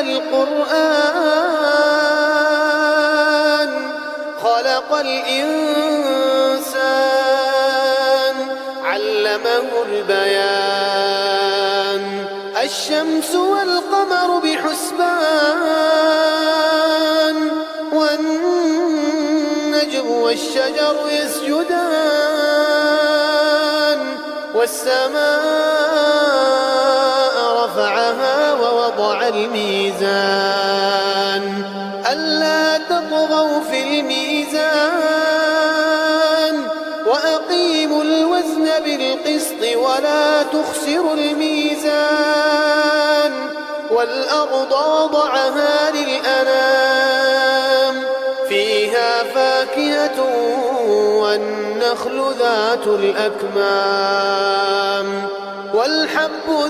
القرآن خلق الإنسان علمه البيان الشمس والقمر بحسبان والنجم والشجر يسجدان والسماء رفعها ووضع الميزان ألا تطغوا في الميزان وأقيموا الوزن بالقسط ولا تخسروا الميزان والأرض وضعها للأنام فيها فاكهة والنخل ذات الأكمام والحب ذو